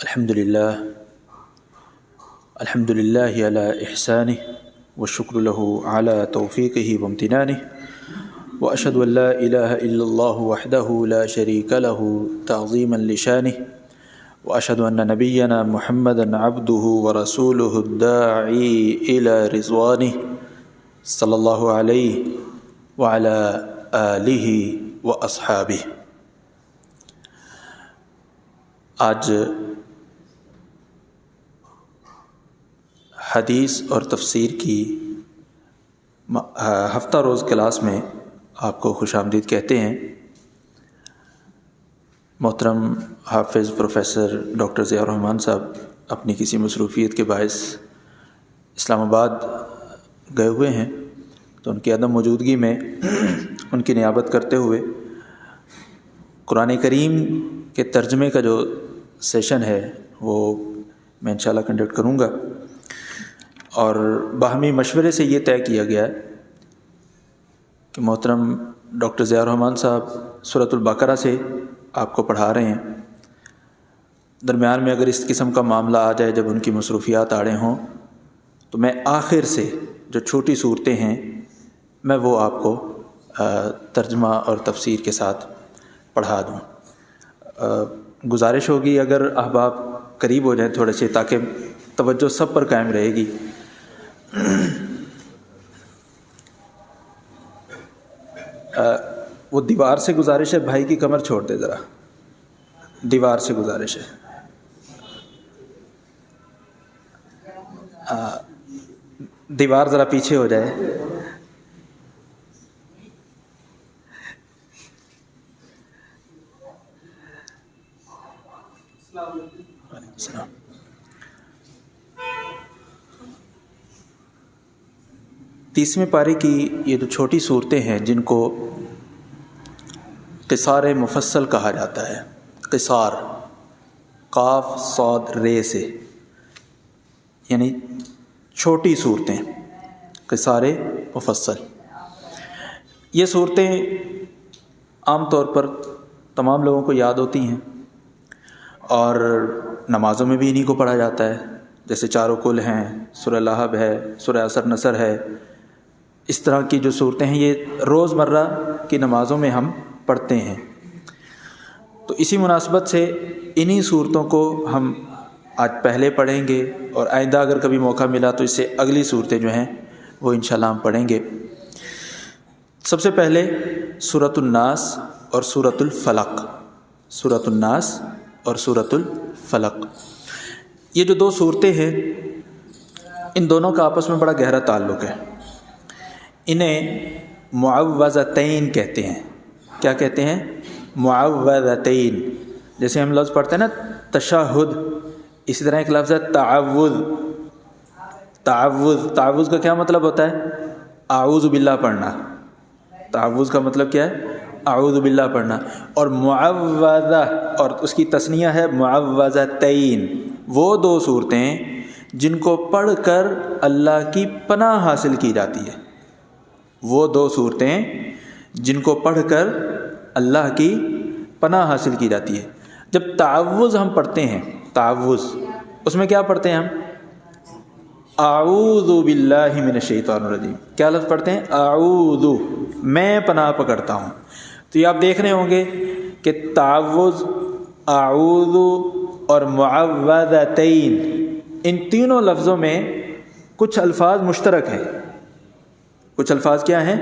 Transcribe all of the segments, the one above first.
الحمد لله على إحسانه والشكر له على توفيقه وامتنانه وأشهد أن لا إله إلا الله وحده لا شريك له تعظيما لشانه وأشهد أن نبينا محمدا عبده ورسوله الداعي إلى رضوانه صلى الله عليه وعلى آله وأصحابه۔ آج حدیث اور تفسیر کی ہفتہ روز کلاس میں آپ کو خوش آمدید کہتے ہیں۔ محترم حافظ پروفیسر ڈاکٹر ضیاء الرحمن صاحب اپنی کسی مصروفیت کے باعث اسلام آباد گئے ہوئے ہیں، تو ان کی عدم موجودگی میں ان کی نیابت کرتے ہوئے قرآن کریم کے ترجمے کا جو سیشن ہے وہ میں انشاءاللہ کنڈکٹ کروں گا، اور باہمی مشورے سے یہ طے کیا گیا ہے کہ محترم ڈاکٹر ضیاء الرحمن صاحب سورۃ البقرہ سے آپ کو پڑھا رہے ہیں۔ درمیان میں اگر اس قسم کا معاملہ آ جائے جب ان کی مصروفیات آڑے ہوں تو میں آخر سے جو چھوٹی صورتیں ہیں میں وہ آپ کو ترجمہ اور تفسیر کے ساتھ پڑھا دوں۔ گزارش ہوگی اگر احباب قریب ہو جائیں تھوڑے سے، تاکہ توجہ سب پر قائم رہے گی۔ وہ دیوار سے گزارش ہے، بھائی کی کمر چھوڑ دے ذرا، دیوار سے گزارش ہے۔ دیوار ذرا پیچھے ہو جائے۔ وعلیکم السلام۔ تیسویں پارے کی یہ جو چھوٹی صورتیں ہیں جن کو قصار مفصل کہا جاتا ہے، قصار قاف صاد رے سے، یعنی چھوٹی صورتیں، قصار مفصل۔ یہ صورتیں عام طور پر تمام لوگوں کو یاد ہوتی ہیں اور نمازوں میں بھی انہی کو پڑھا جاتا ہے، جیسے چاروں کل ہیں، سورہ لہب ہے، سورہ عصر نصر ہے۔ اس طرح کی جو صورتیں ہیں یہ روز مرہ کی نمازوں میں ہم پڑھتے ہیں۔ تو اسی مناسبت سے انہی صورتوں کو ہم آج پہلے پڑھیں گے، اور آئندہ اگر کبھی موقع ملا تو اس سے اگلی صورتیں جو ہیں وہ انشاءاللہ ہم پڑھیں گے۔ سب سے پہلے سورۃ الناس اور سورۃ الفلق، سورۃ الناس اور سورۃ الفلق، یہ جو دو صورتیں ہیں ان دونوں کا آپس میں بڑا گہرا تعلق ہے۔ انہیں معوذتین کہتے ہیں۔ کیا کہتے ہیں؟ معوذتین۔ جیسے ہم لفظ پڑھتے ہیں نا تشہد، اسی طرح ایک لفظ ہے تعوذ۔ تعوذ کا کیا مطلب ہوتا ہے؟ اعوذ باللہ پڑھنا۔ تعوذ کا مطلب کیا ہے؟ اعوذ باللہ پڑھنا۔ اور معوذہ، اور اس کی تثنیہ ہے معوذتین، وہ دو صورتیں جن کو پڑھ کر اللہ کی پناہ حاصل کی جاتی ہے۔ وہ دو صورتیں جن کو پڑھ کر اللہ کی پناہ حاصل کی جاتی ہے۔ جب تعوذ ہم پڑھتے ہیں، تعوذ، اس میں کیا پڑھتے ہیں ہم؟ اعوذ باللہ من الشیطان الرجیم۔ کیا لفظ پڑھتے ہیں؟ اعوذ، میں پناہ پکڑتا ہوں۔ تو یہ آپ دیکھ رہے ہوں گے کہ تعوذ، اعوذ اور معوذتین، ان تینوں لفظوں میں کچھ الفاظ مشترک ہیں۔ کچھ الفاظ کیا ہیں؟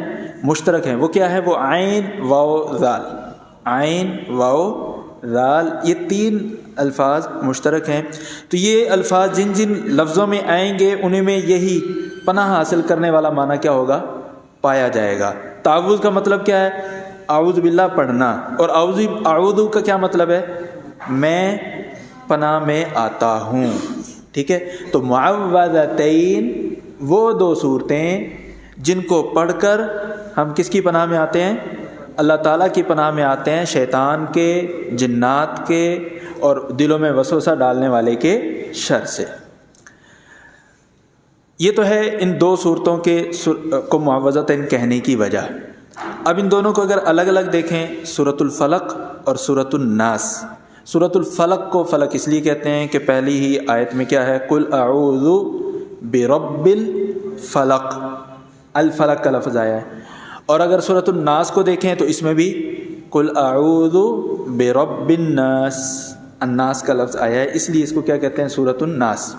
مشترک ہیں۔ وہ کیا ہے؟ وہ عین واو ذال، عین واو ذال، یہ تین الفاظ مشترک ہیں۔ تو یہ الفاظ جن جن لفظوں میں آئیں گے انہیں میں یہی پناہ حاصل کرنے والا معنی کیا ہوگا؟ پایا جائے گا۔ تعوذ کا مطلب کیا ہے؟ اعوذ باللہ پڑھنا، اور اعوذ کا کیا مطلب ہے؟ میں پناہ میں آتا ہوں۔ ٹھیک ہے، تو معوذتین وہ دو صورتیں جن کو پڑھ کر ہم کس کی پناہ میں آتے ہیں؟ اللہ تعالیٰ کی پناہ میں آتے ہیں، شیطان کے، جنات کے اور دلوں میں وسوسہ ڈالنے والے کے شر سے۔ یہ تو ہے ان دو صورتوں کو معوذتین کہنے کی وجہ۔ اب ان دونوں کو اگر الگ الگ دیکھیں، سورۃ الفلق اور سورۃ الناس، سورۃ الفلق کو فلق اس لیے کہتے ہیں کہ پہلی ہی آیت میں کیا ہے، قل اعوذ برب الفلق، الفلق کا لفظ آیا ہے۔ اور اگر سورۃ الناس کو دیکھیں تو اس میں بھی قل اعوذ برب الناس، الناس کا لفظ آیا ہے، اس لیے اس کو کیا کہتے ہیں، سورۃ الناس۔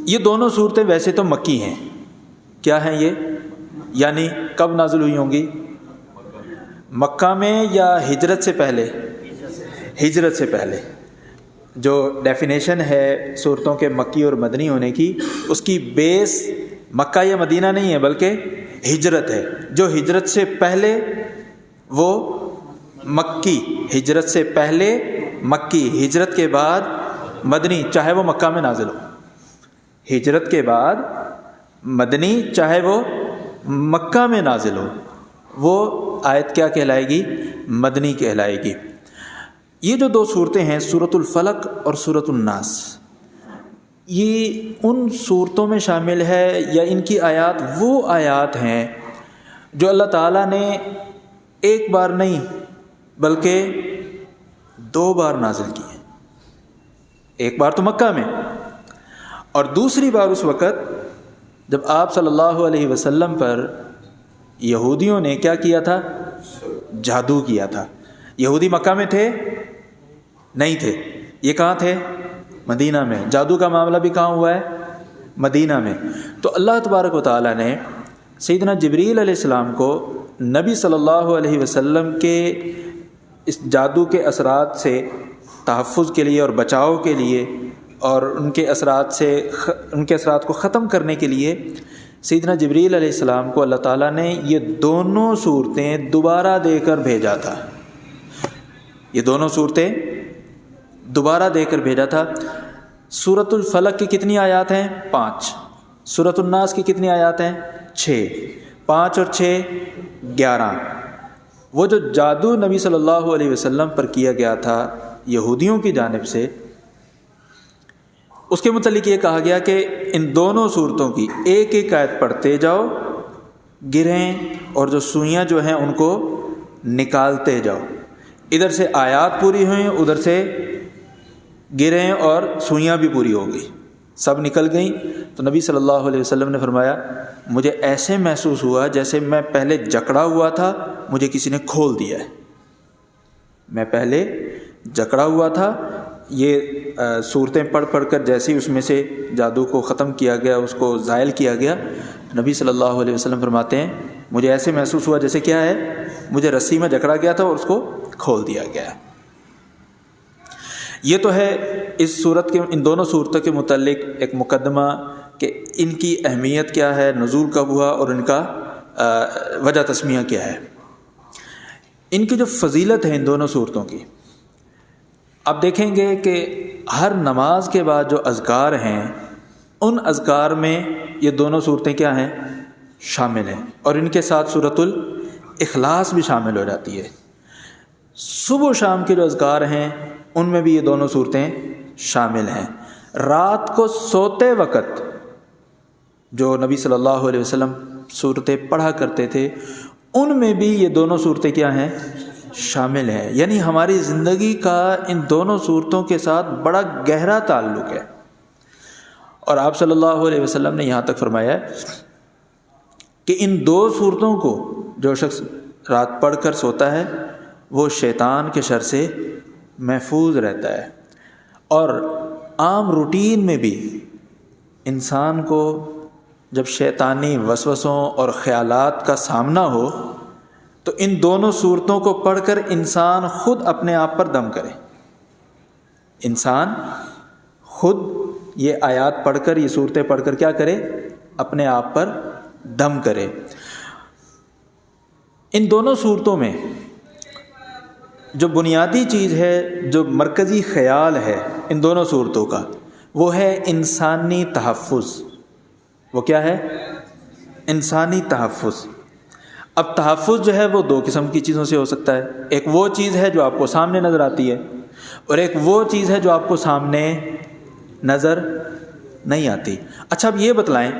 یہ دونوں صورتیں ویسے تو مکی ہیں، کیا ہیں یہ، یعنی کب نازل ہوئی ہوں گی، مکہ میں یا ہجرت سے پہلے؟ ہجرت سے پہلے۔ جو ڈیفینیشن ہے صورتوں کے مکی اور مدنی ہونے کی، اس کی بیس مکہ یا مدینہ نہیں ہے بلکہ ہجرت ہے۔ جو ہجرت سے پہلے وہ مکی، ہجرت سے پہلے مکی، ہجرت کے بعد مدنی، چاہے وہ مکہ میں نازل ہو۔ ہجرت کے بعد مدنی چاہے وہ مکہ میں نازل ہو، وہ آیت کیا کہلائے گی، مدنی کہلائے گی۔ یہ جو دو صورتیں ہیں، سورۃ الفلق اور سورۃ الناس، یہ ان صورتوں میں شامل ہے یا ان کی آیات وہ آیات ہیں جو اللہ تعالیٰ نے ایک بار نہیں بلکہ 2 بار نازل کی ہیں۔ ایک بار تو مکہ میں، اور دوسری بار اس وقت جب آپ صلی اللہ علیہ وسلم پر یہودیوں نے کیا کیا تھا، جادو کیا تھا۔ یہودی مکہ میں تھے؟ نہیں تھے، یہ کہاں تھے، مدینہ میں۔ جادو کا معاملہ بھی کہاں ہوا ہے، مدینہ میں۔ تو اللہ تبارک و تعالیٰ نے سیدنا جبریل علیہ السلام کو نبی صلی اللہ علیہ وسلم کے اس جادو کے اثرات سے تحفظ کے لیے اور بچاؤ کے لیے اور ان کے اثرات کو ختم کرنے کے لیے سیدنا جبریل علیہ السلام کو اللہ تعالیٰ نے یہ دونوں صورتیں دوبارہ دے کر بھیجا تھا۔ یہ دونوں صورتیں دوبارہ دے کر بھیجا تھا۔ سورۃ الفلق کی کتنی آیات ہیں، 5۔ سورۃ الناس کی کتنی آیات ہیں، 6۔ 5 اور 6 11۔ وہ جو جادو نبی صلی اللہ علیہ وسلم پر کیا گیا تھا یہودیوں کی جانب سے، اس کے متعلق یہ کہا گیا کہ ان دونوں صورتوں کی ایک ایک آیت پڑھتے جاؤ، گرہیں اور جو سوئیاں جو ہیں ان کو نکالتے جاؤ۔ ادھر سے آیات پوری ہوئیں، ادھر سے گرہیں اور سوئیاں بھی پوری ہو گئی، سب نکل گئیں۔ تو نبی صلی اللہ علیہ وسلم نے فرمایا مجھے ایسے محسوس ہوا جیسے میں پہلے جکڑا ہوا تھا، مجھے کسی نے کھول دیا ہے۔ میں پہلے جکڑا ہوا تھا، یہ صورتیں پڑھ پڑھ کر جیسے اس میں سے جادو کو ختم کیا گیا، اس کو زائل کیا گیا، نبی صلی اللہ علیہ وسلم فرماتے ہیں مجھے ایسے محسوس ہوا جیسے کیا ہے، مجھے رسی میں جکڑا گیا تھا اور اس کو کھول دیا گیا۔ یہ تو ہے اس صورت کے، ان دونوں صورتوں کے متعلق ایک مقدمہ کہ ان کی اہمیت کیا ہے، نزول کب ہوا اور ان کا وجہ تسمیہ کیا ہے۔ ان کی جو فضیلت ہے ان دونوں صورتوں کی، آپ دیکھیں گے کہ ہر نماز کے بعد جو اذکار ہیں ان اذکار میں یہ دونوں صورتیں کیا ہیں، شامل ہیں، اور ان کے ساتھ سورۃ الاخلاص بھی شامل ہو جاتی ہے۔ صبح و شام کے جو اذکار ہیں ان میں بھی یہ دونوں صورتیں شامل ہیں۔ رات کو سوتے وقت جو نبی صلی اللہ علیہ وسلم صورتیں پڑھا کرتے تھے ان میں بھی یہ دونوں صورتیں کیا ہیں، شامل ہیں۔ یعنی ہماری زندگی کا ان دونوں صورتوں کے ساتھ بڑا گہرا تعلق ہے۔ اور آپ صلی اللہ علیہ وسلم نے یہاں تک فرمایا ہے کہ ان 2 صورتوں کو جو شخص رات پڑھ کر سوتا ہے وہ شیطان کے شر سے محفوظ رہتا ہے۔ اور عام روٹین میں بھی انسان کو جب شیطانی وسوسوں اور خیالات کا سامنا ہو تو ان دونوں صورتوں کو پڑھ کر انسان خود اپنے آپ پر دم کرے۔ انسان خود یہ آیات پڑھ کر، یہ صورتیں پڑھ کر کیا کرے، اپنے آپ پر دم کرے۔ ان دونوں صورتوں میں جو بنیادی چیز ہے، جو مرکزی خیال ہے ان دونوں صورتوں کا، وہ ہے انسانی تحفظ۔ وہ کیا ہے، انسانی تحفظ۔ اب تحفظ جو ہے وہ 2 قسم کی چیزوں سے ہو سکتا ہے۔ ایک وہ چیز ہے جو آپ کو سامنے نظر آتی ہے، اور ایک وہ چیز ہے جو آپ کو سامنے نظر نہیں آتی۔ اچھا اب یہ بتلائیں،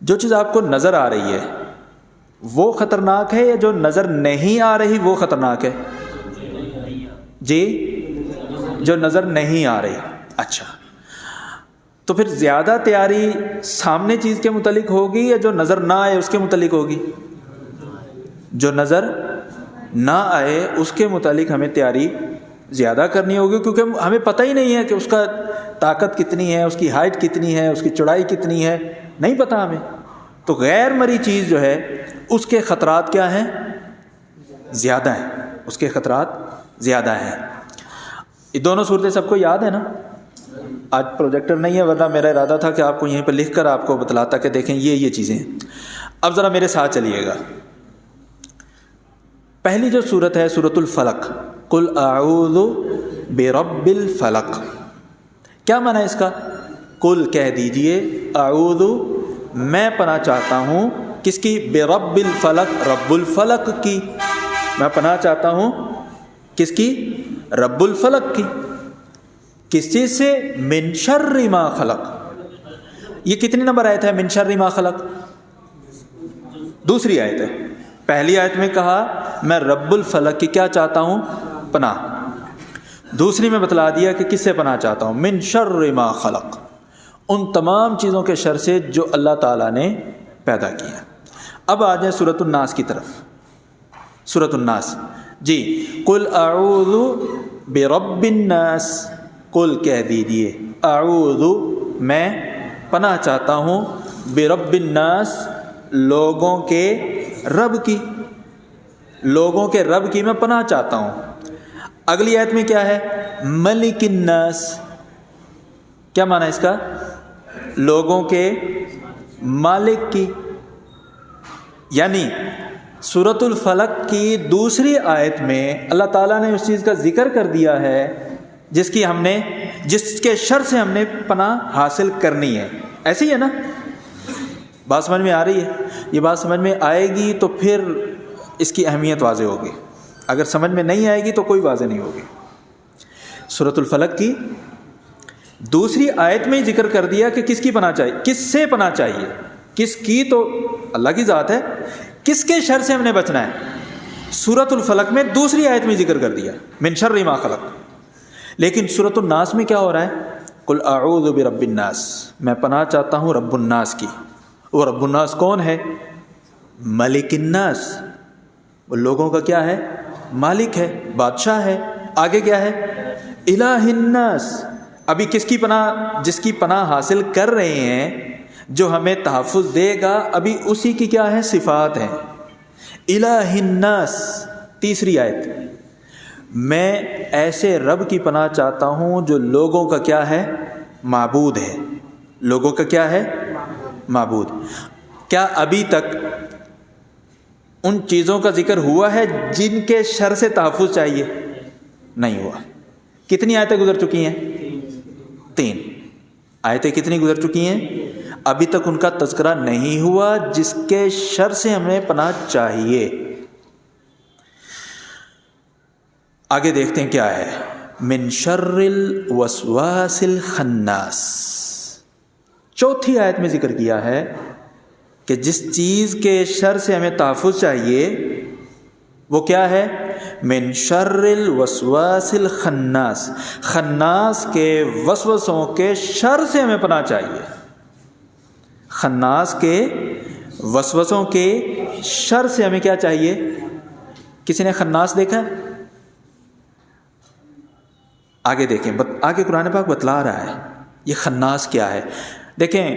جو چیز آپ کو نظر آ رہی ہے وہ خطرناک ہے یا جو نظر نہیں آ رہی وہ خطرناک ہے؟ جی جو نظر نہیں آ رہی. اچھا تو پھر زیادہ تیاری سامنے چیز کے متعلق ہوگی یا جو نظر نہ آئے اس کے متعلق ہوگی؟ جو نظر نہ آئے اس کے متعلق ہمیں تیاری زیادہ کرنی ہوگی، کیونکہ ہمیں پتہ ہی نہیں ہے کہ اس کا طاقت کتنی ہے، اس کی ہائٹ کتنی ہے، اس کی چوڑائی کتنی ہے، نہیں پتہ ہمیں. تو غیر مرئی چیز جو ہے اس کے خطرات کیا ہیں؟ زیادہ ہیں، اس کے خطرات زیادہ ہیں. یہ دونوں صورتیں سب کو یاد ہے نا؟ آج پروجیکٹر نہیں ہے، ورنہ میرا ارادہ تھا کہ آپ کو یہیں پہ لکھ کر آپ کو بتلاتا کہ دیکھیں یہ چیزیں ہیں. اب ذرا میرے ساتھ چلیے گا. پہلی جو صورت ہے سورۃ الفلق، قل اعوذ برب الفلق، کیا معنی ہے اس کا؟ قل کہہ دیجئے، اعوذ میں پناہ چاہتا ہوں، کس کی؟ برب الفلق، رب الفلق کی. میں پناہ چاہتا ہوں کس کی؟ رب الفلق کی. کس چیز سے؟ من شر ما خلق. یہ کتنی نمبر آیت ہے من شر ما خلق؟ دوسری آیت ہے. پہلی آیت میں کہا میں رب الفلق کی کیا چاہتا ہوں؟ پناہ. دوسری میں بتلا دیا کہ کس سے پناہ چاہتا ہوں؟ من شر ما خلق، ان تمام چیزوں کے شر سے جو اللہ تعالیٰ نے پیدا کیا. اب آ جائیں سورۃ الناس کی طرف. سورۃ الناس جی، قل اعوذ برب الناس، قل کہہ دیجئے، اعوذ میں پناہ چاہتا ہوں، برب الناس لوگوں کے رب کی، لوگوں کے رب کی میں پناہ چاہتا ہوں. اگلی آیت میں کیا ہے؟ ملک الناس. کیا معنی ہے اس کا؟ لوگوں کے مالک کی. یعنی سورۃ الفلق کی دوسری آیت میں اللہ تعالیٰ نے اس چیز کا ذکر کر دیا ہے جس کے شر سے ہم نے پناہ حاصل کرنی ہے. ایسے ہی ہے نا؟ بات سمجھ میں آ رہی ہے؟ یہ بات سمجھ میں آئے گی تو پھر اس کی اہمیت واضح ہوگی، اگر سمجھ میں نہیں آئے گی تو کوئی واضح نہیں ہوگی. سورۃ الفلق کی دوسری آیت میں ہی ذکر کر دیا کہ کس کی پناہ چاہیے، کس سے پناہ چاہیے. کس کی؟ تو اللہ کی ذات ہے. کس کے شر سے ہم نے بچنا ہے؟ سورۃ الفلق میں دوسری آیت میں ذکر کر دیا من شر ما خلق. لیکن سورۃ الناس میں کیا ہو رہا ہے؟ قل اعوذ برب الناس، میں پناہ چاہتا ہوں رب الناس کی. وہ رب الناس کون ہے؟ ملک الناس، وہ لوگوں کا کیا ہے؟ مالک ہے، بادشاہ ہے. آگے کیا ہے؟ الہ الناس. ابھی کس کی پناہ؟ جس کی پناہ حاصل کر رہے ہیں، جو ہمیں تحفظ دے گا، ابھی اسی کی کیا ہے؟ صفات ہیں. الہ الناس. تیسری آیت، میں ایسے رب کی پناہ چاہتا ہوں جو لوگوں کا کیا ہے؟ معبود ہے. لوگوں کا کیا ہے؟ معبود. کیا ابھی تک ان چیزوں کا ذکر ہوا ہے جن کے شر سے تحفظ چاہیے؟ نہیں ہوا. کتنی آیتیں گزر چکی ہیں؟ 3 آیتیں. کتنی گزر چکی ہیں؟ ابھی تک ان کا تذکرہ نہیں ہوا جس کے شر سے ہمیں پناہ چاہیے. آگے دیکھتے ہیں کیا ہے. من شر الوسواس الخناس. چوتھی آیت میں ذکر کیا ہے کہ جس چیز کے شر سے ہمیں تحفظ چاہیے وہ کیا ہے؟ من شر الوسواس الخناس. خناس کے وسوسوں کے شر سے ہمیں پناہ چاہیے. خناس کے وسوسوں کے شر سے ہمیں کیا چاہیے؟ کسی نے خناس دیکھا ہے؟ آگے دیکھیں، آگے قرآن پاک بتلا رہا ہے یہ خناس کیا ہے. دیکھیں،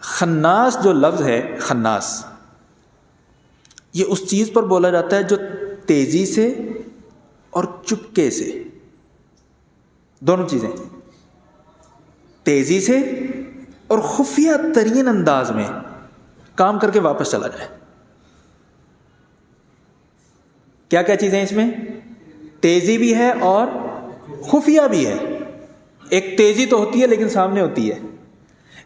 خناس جو لفظ ہے، خناس، یہ اس چیز پر بولا جاتا ہے جو تیزی سے اور چپکے سے، دونوں چیزیں، تیزی سے اور خفیہ ترین انداز میں کام کر کے واپس چلا جائے. کیا کیا چیزیں اس میں؟ تیزی بھی ہے اور خفیہ بھی ہے. ایک تیزی تو ہوتی ہے لیکن سامنے ہوتی ہے،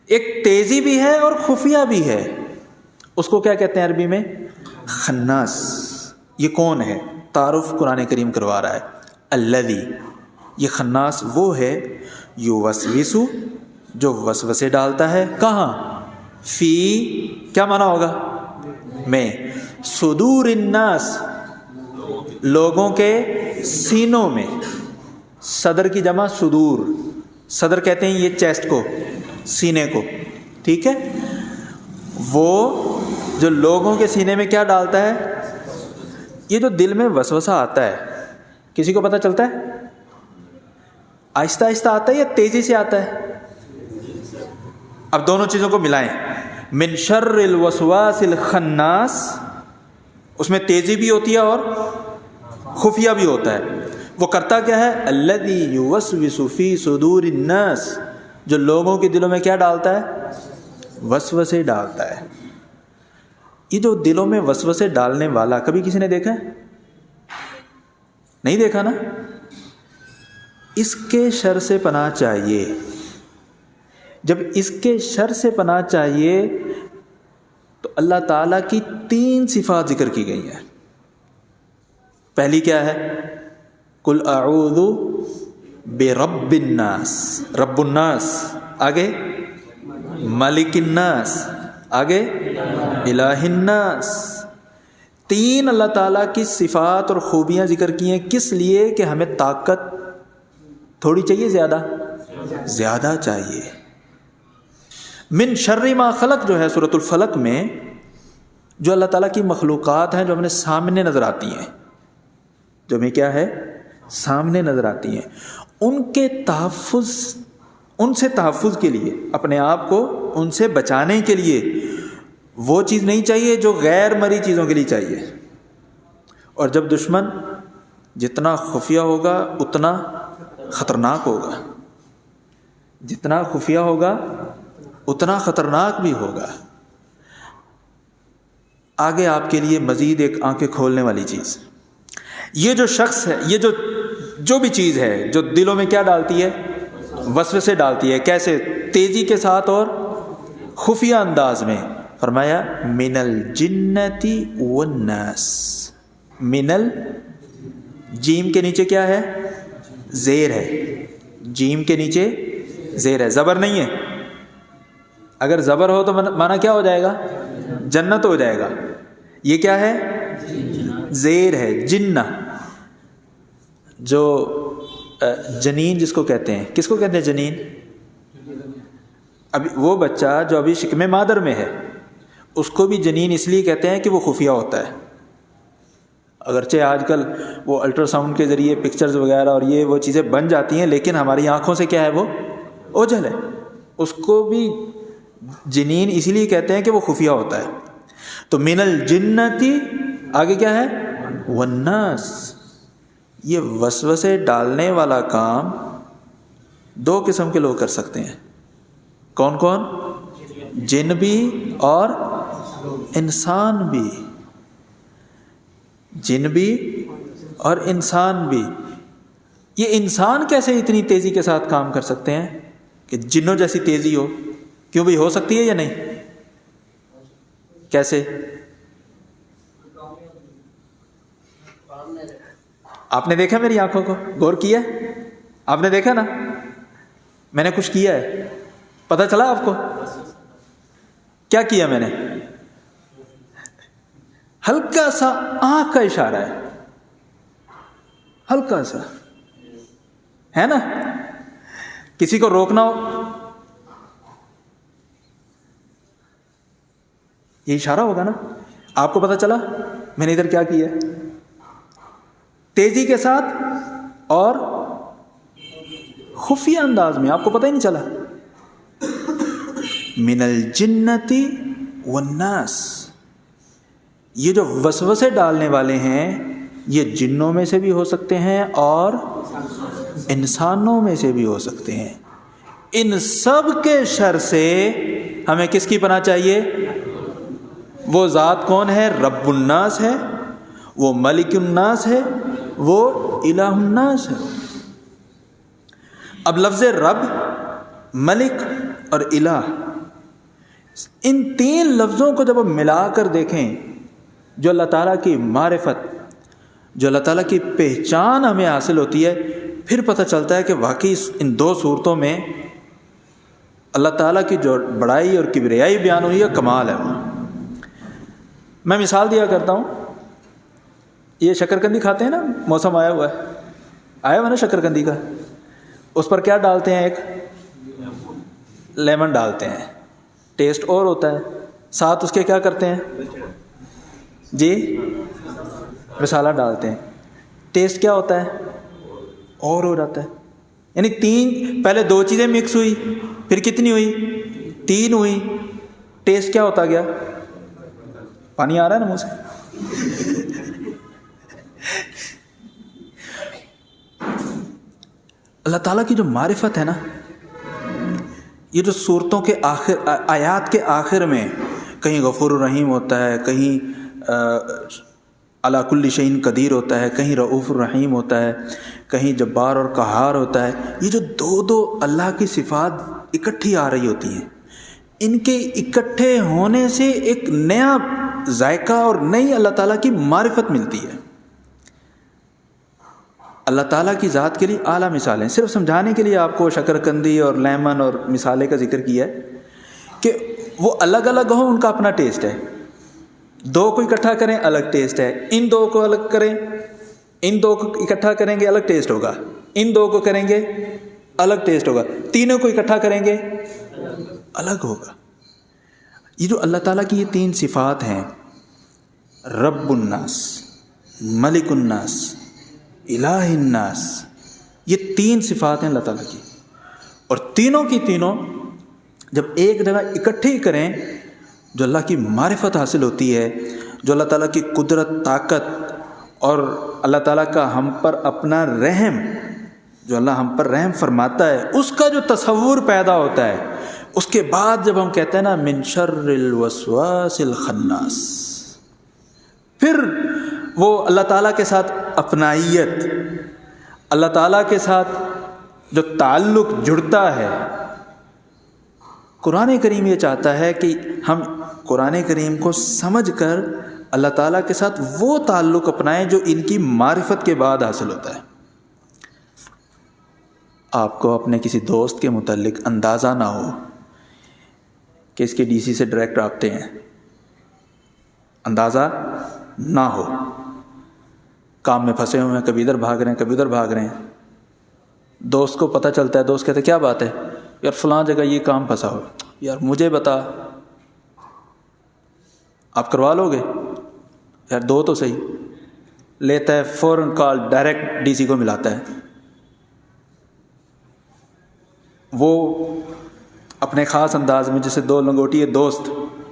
ایک تیزی بھی ہے اور خفیہ بھی ہے. اس کو کیا کہتے ہیں عربی میں؟ خناس. یہ کون ہے؟ تعارف قرآن کریم کروا رہا ہے. الذی، یہ خناس وہ ہے یوسوس، جو وسوسے ڈالتا ہے. کہاں؟ فی، کیا معنی ہوگا؟ میں. صدور الناس، لوگوں کے سینوں میں، صدر کی جمع صدور، صدر کہتے ہیں یہ چیسٹ کو، سینے کو، ٹھیک ہے، وہ جو لوگوں کے سینے میں کیا ڈالتا ہے، یہ جو دل میں وسوسہ آتا ہے، کسی کو پتہ چلتا ہے؟ آہستہ آہستہ آتا ہے یا تیزی سے آتا ہے؟ اب دونوں چیزوں کو ملائیں، من شر الوسواس الخناس، اس میں تیزی بھی ہوتی ہے اور خفیہ بھی ہوتا ہے۔ وہ کرتا کیا ہے؟ الذی یوسوس فی صدور الناس، جو لوگوں کے دلوں میں کیا ڈالتا ہے؟ وسوسے ڈالتا ہے۔ یہ جو دلوں میں وسوسے ڈالنے والا کبھی کسی نے دیکھا ہے؟ نہیں دیکھا نا؟ اس کے شر سے پناہ چاہیے۔ جب اس کے شر سے پناہ چاہیے تو اللہ تعالیٰ کی 3 صفات ذکر کی گئی ہیں۔ پہلی کیا ہے؟ قل اعوذ برب الناس، رب الناس، آگے ملک الناس، آگے الہ الناس۔ 3 اللہ تعالیٰ کی صفات اور خوبیاں ذکر کی ہیں، کس لیے؟ کہ ہمیں طاقت تھوڑی چاہیے، زیادہ چاہیے۔ من شر ما خلق جو ہے سورۃ الفلق میں، جو اللہ تعالیٰ کی مخلوقات ہیں جو ہمیں سامنے نظر آتی ہیں، جو ہمیں کیا ہے؟ سامنے نظر آتی ہیں، ان کے تحفظ، ان سے تحفظ کے لیے، اپنے آپ کو ان سے بچانے کے لیے وہ چیز نہیں چاہیے جو غیر مرئی چیزوں کے لیے چاہیے۔ اور جب دشمن جتنا خفیہ ہوگا اتنا خطرناک ہوگا، جتنا خفیہ ہوگا اتنا خطرناک بھی ہوگا۔ آگے آپ کے لیے مزید ایک آنکھیں کھولنے والی چیز، یہ جو شخص ہے، یہ جو بھی چیز ہے جو دلوں میں کیا ڈالتی ہے؟ وسوسے ڈالتی ہے، کیسے؟ تیزی کے ساتھ اور خفیہ انداز میں۔ فرمایا من الجنتی والناس، من جیم کے نیچے کیا ہے؟ زیر ہے، جیم کے نیچے زیر ہے، زبر نہیں ہے۔ اگر زبر ہو تو معنی کیا ہو جائے گا؟ جنت ہو جائے گا۔ یہ کیا ہے؟ زیر ہے، جنہ، جو جنین جس کو کہتے ہیں، کس کو کہتے ہیں جنین؟ ابھی وہ بچہ جو ابھی شکم مادر میں ہے، اس کو بھی جنین اس لیے کہتے ہیں کہ وہ خفیہ ہوتا ہے۔ اگرچہ آج کل وہ الٹرا ساؤنڈ کے ذریعے پکچرز وغیرہ اور یہ وہ چیزیں بن جاتی ہیں، لیکن ہماری آنکھوں سے کیا ہے؟ وہ اوجھل ہے۔ اس کو بھی جنین اسی لیے کہتے ہیں کہ وہ خفیہ ہوتا ہے۔ تو من الجنتی، آگے کیا ہے؟ والناس، یہ وسوسے ڈالنے والا کام 2 قسم کے لوگ کر سکتے ہیں۔ کون کون؟ جن بھی اور انسان بھی، جن بھی اور انسان بھی۔ یہ انسان کیسے اتنی تیزی کے ساتھ کام کر سکتے ہیں کہ جنوں جیسی تیزی ہو؟ کیوں بھی ہو سکتی ہے یا نہیں؟ کیسے؟ آپ نے دیکھا میری آنکھوں کو؟ غور کیا؟ آپ نے دیکھا نا میں نے کچھ کیا ہے؟ پتہ چلا آپ کو کیا کیا میں نے؟ ہلکا سا آنکھ کا اشارہ ہے، ہلکا سا ہے نا۔ کسی کو روکنا ہو، یہ اشارہ ہوگا نا۔ آپ کو پتہ چلا میں نے ادھر کیا کیا؟ تیزی کے ساتھ اور خفیہ انداز میں، آپ کو پتہ ہی نہیں چلا۔ من الجنتی والناس، یہ جو وسوسے ڈالنے والے ہیں یہ جنوں میں سے بھی ہو سکتے ہیں اور انسانوں میں سے بھی ہو سکتے ہیں۔ ان سب کے شر سے ہمیں کس کی پناہ چاہیے؟ وہ ذات کون ہے؟ رب الناس ہے، وہ ملک الناس ہے، وہ الہ الناس ہے۔ اب لفظ رب، ملک اور الہ، ان 3 لفظوں کو جب ہم ملا کر دیکھیں، جو اللہ تعالیٰ کی معرفت، جو اللہ تعالیٰ کی پہچان ہمیں حاصل ہوتی ہے، پھر پتہ چلتا ہے کہ واقعی ان 2 صورتوں میں اللہ تعالیٰ کی جو بڑائی اور کبریائی بیان ہوئی ہے، کمال ہے۔ میں مثال دیا کرتا ہوں، یہ شکرکندی کھاتے ہیں نا، موسم آیا ہوا ہے، آیا ہوا نا شکرکندی کا، اس پر کیا ڈالتے ہیں؟ ایک لیمن ڈالتے ہیں، ٹیسٹ اور ہوتا ہے، ساتھ اس کے کیا کرتے ہیں جی؟ مسالہ ڈالتے ہیں، ٹیسٹ کیا ہوتا ہے؟ اور ہو جاتا ہے۔ یعنی تین، پہلے دو چیزیں مکس ہوئی، پھر کتنی ہوئی؟ تین ہوئی، ٹیسٹ کیا ہوتا گیا؟ پانی آ رہا ہے نا منہ سے؟ اللہ تعالیٰ کی جو معرفت ہے نا، یہ جو صورتوں کے آخر، آیات کے آخر میں کہیں غفور الرحیم ہوتا ہے، کہیں علی کل شیء قدیر ہوتا ہے، کہیں رؤوف الرحیم ہوتا ہے، کہیں جبار اور قہار ہوتا ہے، یہ جو دو دو اللہ کی صفات اکٹھی آ رہی ہوتی ہیں، ان کے اکٹھے ہونے سے ایک نیا ذائقہ اور نئی اللہ تعالیٰ کی معرفت ملتی ہے۔ اللہ تعالیٰ کی ذات کے لیے اعلیٰ مثالیں، صرف سمجھانے کے لیے آپ کو شکرکندی اور لیمن اور مثالے کا ذکر کیا ہے کہ وہ الگ الگ ہوں، ان کا اپنا ٹیسٹ ہے۔ دو کو اکٹھا کریں الگ ٹیسٹ ہے، ان دو کو الگ کریں، ان دو کو اکٹھا کریں گے الگ ٹیسٹ ہوگا، ان دو کو کریں گے الگ ٹیسٹ ہوگا، تینوں کو اکٹھا کریں گے الگ ہوگا۔ یہ جو اللہ تعالیٰ کی یہ تین صفات ہیں، رب الناس، ملک الناس، الہ الناس، یہ تین صفات ہیں اللہ تعالیٰ کی، اور تینوں کی تینوں جب ایک جگہ اکٹھی کریں، جو اللہ کی معرفت حاصل ہوتی ہے، جو اللہ تعالیٰ کی قدرت، طاقت اور اللہ تعالیٰ کا ہم پر اپنا رحم، جو اللہ ہم پر رحم فرماتا ہے، اس کا جو تصور پیدا ہوتا ہے، اس کے بعد جب ہم کہتے ہیں نا من شر الوسواس الخناس، پھر وہ اللہ تعالیٰ کے ساتھ اپنائیت، اللہ تعالیٰ کے ساتھ جو تعلق جڑتا ہے، قرآن کریم یہ چاہتا ہے کہ ہم قرآن کریم کو سمجھ کر اللہ تعالیٰ کے ساتھ وہ تعلق اپنائیں جو ان کی معرفت کے بعد حاصل ہوتا ہے۔ آپ کو اپنے کسی دوست کے متعلق اندازہ نہ ہو کہ اس کے ڈی سی سے ڈائریکٹ رابطے ہیں، اندازہ نہ ہو، کام میں پھنسے ہوئے ہیں، کبھی ادھر بھاگ رہے ہیں کبھی ادھر بھاگ رہے ہیں، دوست کو پتہ چلتا ہے، دوست کہتے ہیں کیا بات ہے یار فلاں جگہ یہ کام پھنسا ہو، یار مجھے بتا، آپ کروا لو گے؟ یار دو تو صحیح، لیتا ہے فوراً کال ڈائریکٹ ڈی سی کو ملاتا ہے، وہ اپنے خاص انداز میں جیسے دو لنگوٹی دوست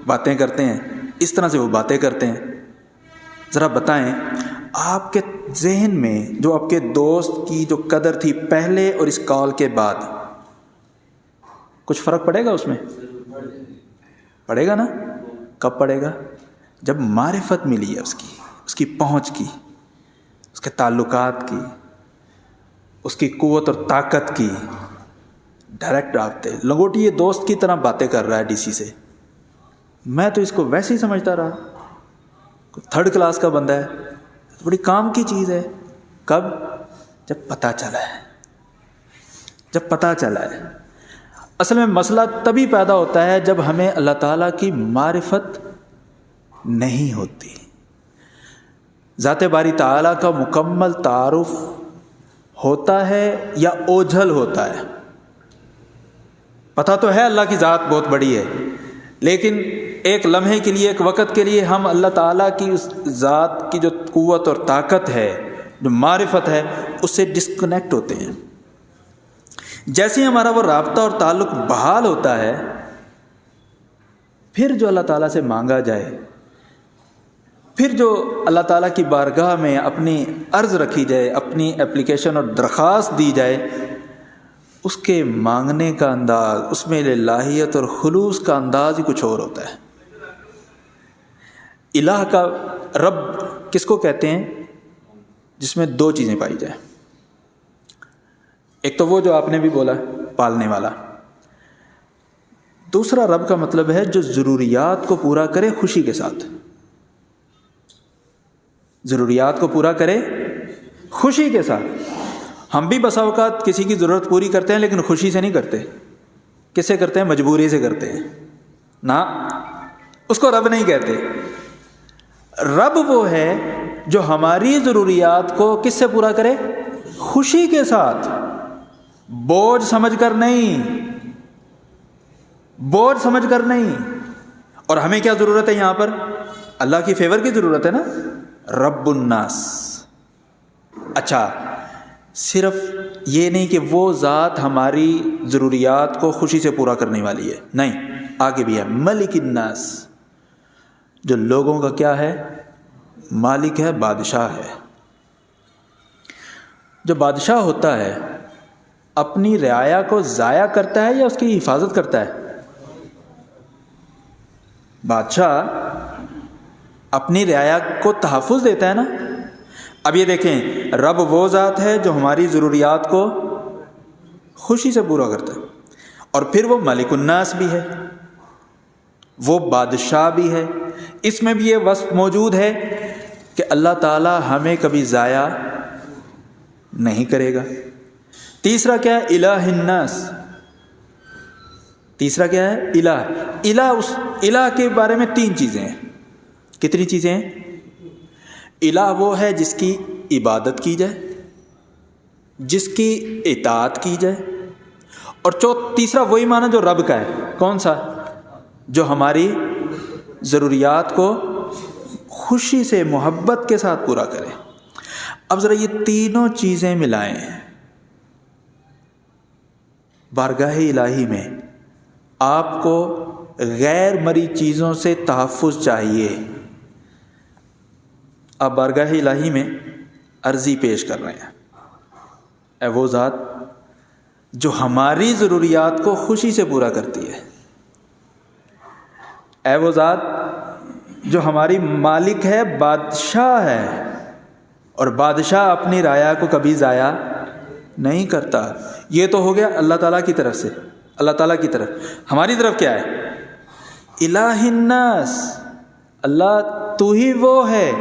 باتیں کرتے ہیں، اس طرح سے وہ باتیں کرتے ہیں۔ ذرا بتائیں آپ کے ذہن میں جو آپ کے دوست کی جو قدر تھی پہلے اور اس کال کے بعد، کچھ فرق پڑے گا اس میں؟ پڑے گا نا؟ کب پڑے گا؟ جب معرفت ملی ہے اس کی پہنچ کی، اس کے تعلقات کی، اس کی قوت اور طاقت کی، ڈائریکٹ رابطے۔ لنگوٹی یہ دوست کی طرح باتیں کر رہا ہے ڈی سی سے، میں تو اس کو ویسے ہی سمجھتا رہا، تھرڈ کلاس کا بندہ ہے، بڑی کام کی چیز ہے۔ کب؟ جب پتہ چلا ہے، جب پتہ چلا ہے۔ اصل میں مسئلہ تبھی پیدا ہوتا ہے جب ہمیں اللہ تعالیٰ کی معرفت نہیں ہوتی، ذات باری تعالیٰ کا مکمل تعارف ہوتا ہے یا اوجھل ہوتا ہے۔ پتہ تو ہے اللہ کی ذات بہت بڑی ہے، لیکن ایک لمحے کے لیے، ایک وقت کے لیے ہم اللہ تعالیٰ کی اس ذات کی جو قوت اور طاقت ہے، جو معرفت ہے، اس سے ڈسکنیکٹ ہوتے ہیں۔ جیسے ہی ہمارا وہ رابطہ اور تعلق بحال ہوتا ہے، پھر جو اللہ تعالیٰ سے مانگا جائے، پھر جو اللہ تعالیٰ کی بارگاہ میں اپنی عرض رکھی جائے، اپنی اپلیکیشن اور درخواست دی جائے، اس کے مانگنے کا انداز، اس میں الہیت اور خلوص کا انداز ہی کچھ اور ہوتا ہے۔ الہ کا رب کس کو کہتے ہیں؟ جس میں دو چیزیں پائی جائیں، ایک تو وہ جو آپ نے بھی بولا پالنے والا، دوسرا رب کا مطلب ہے جو ضروریات کو پورا کرے خوشی کے ساتھ، ضروریات کو پورا کرے خوشی کے ساتھ۔ ہم بھی بسا اوقات کسی کی ضرورت پوری کرتے ہیں لیکن خوشی سے نہیں کرتے، کس سے کرتے ہیں؟ مجبوری سے کرتے ہیں نا، اس کو رب نہیں کہتے۔ رب وہ ہے جو ہماری ضروریات کو کس سے پورا کرے؟ خوشی کے ساتھ، بوجھ سمجھ کر نہیں، بوجھ سمجھ کر نہیں۔ اور ہمیں کیا ضرورت ہے یہاں پر؟ اللہ کی فیور کی ضرورت ہے نا، رب الناس۔ اچھا، صرف یہ نہیں کہ وہ ذات ہماری ضروریات کو خوشی سے پورا کرنے والی ہے، نہیں، آگے بھی ہے ملک الناس، جو لوگوں کا کیا ہے؟ مالک ہے، بادشاہ ہے۔ جو بادشاہ ہوتا ہے اپنی رعایا کو ضائع کرتا ہے یا اس کی حفاظت کرتا ہے؟ بادشاہ اپنی رعایا کو تحفظ دیتا ہے نا۔ اب یہ دیکھیں، رب وہ ذات ہے جو ہماری ضروریات کو خوشی سے پورا کرتا ہے، اور پھر وہ ملک الناس بھی ہے، وہ بادشاہ بھی ہے۔ اس میں بھی یہ وصف موجود ہے کہ اللہ تعالی ہمیں کبھی ضائع نہیں کرے گا۔ تیسرا کیا ہے؟ الہ الناس۔ تیسرا کیا ہے؟ الہ۔ اس الہ کے بارے میں 3 چیزیں ہیں۔ کتنی چیزیں ہیں؟ الہ وہ ہے جس کی عبادت کی جائے، جس کی اطاعت کی جائے، اور تیسرا وہی معنی جو رب کا ہے۔ کون سا؟ جو ہماری ضروریات کو خوشی سے، محبت کے ساتھ پورا کرے۔ اب ذرا یہ تینوں چیزیں ملائیں بارگاہ الہی میں۔ آپ کو غیر مرئی چیزوں سے تحفظ چاہیے۔ آپ بارگاہ الہی میں عرضی پیش کر رہے ہیں، اے وہ ذات جو ہماری ضروریات کو خوشی سے پورا کرتی ہے، اے وہ ذات جو ہماری مالک ہے، بادشاہ ہے، اور بادشاہ اپنی رعایا کو کبھی ضائع نہیں کرتا۔ یہ تو ہو گیا اللہ تعالیٰ کی طرف سے، اللہ تعالیٰ کی طرف۔ ہماری طرف کیا ہے؟ الہ الناس، اللہ تو ہی وہ ہے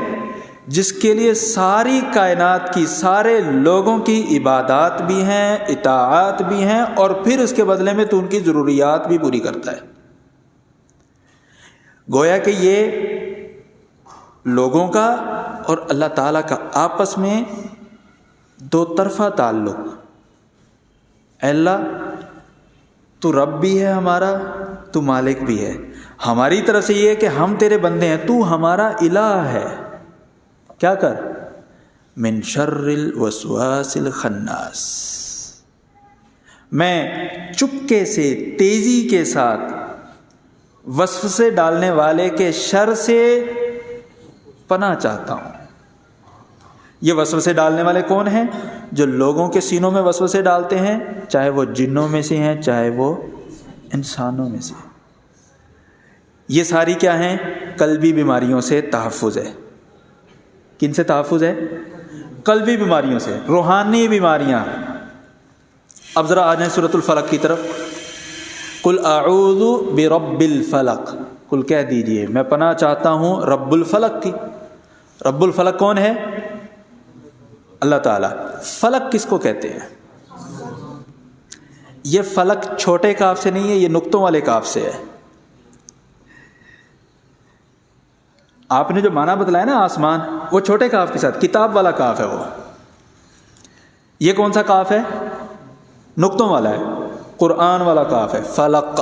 جس کے لیے ساری کائنات کی، سارے لوگوں کی عبادات بھی ہیں، اطاعات بھی ہیں، اور پھر اس کے بدلے میں تو ان کی ضروریات بھی پوری کرتا ہے۔ گویا کہ یہ لوگوں کا اور اللہ تعالیٰ کا آپس میں 2 طرفہ تعلق۔ اے اللہ، تو رب بھی ہے ہمارا، تو مالک بھی ہے۔ ہماری طرف سے یہ ہے کہ ہم تیرے بندے ہیں، تو ہمارا الہ ہے۔ کیا کر؟ من شر الوسواس الخناس، میں چپکے سے، تیزی کے ساتھ وسوسے ڈالنے والے کے شر سے پناہ چاہتا ہوں۔ یہ وسوسے ڈالنے والے کون ہیں؟ جو لوگوں کے سینوں میں وسوسے ڈالتے ہیں، چاہے وہ جنوں میں سے ہیں، چاہے وہ انسانوں میں سے۔ یہ ساری کیا ہیں؟ قلبی بیماریوں سے تحفظ ہے۔ کن سے تحفظ ہے؟ قلبی بیماریوں سے، روحانی بیماریاں۔ اب ذرا آ جائیں سورۃ الفلق کی طرف۔ قل اعوذ برب الفلق، قل کہہ دیجئے میں پناہ چاہتا ہوں رب الفلق کی۔ رب الفلق کون ہے؟ اللہ تعالیٰ۔ فلق کس کو کہتے ہیں؟ یہ فلق چھوٹے کاف سے نہیں ہے، یہ نقطوں والے کاف سے ہے۔ آپ نے جو معنی بتلایا نا آسمان، وہ چھوٹے کاف کے ساتھ، کتاب والا کاف ہے وہ۔ یہ کون سا کاف ہے؟ نقطوں والا ہے، قرآن والا کاف ہے، فلق۔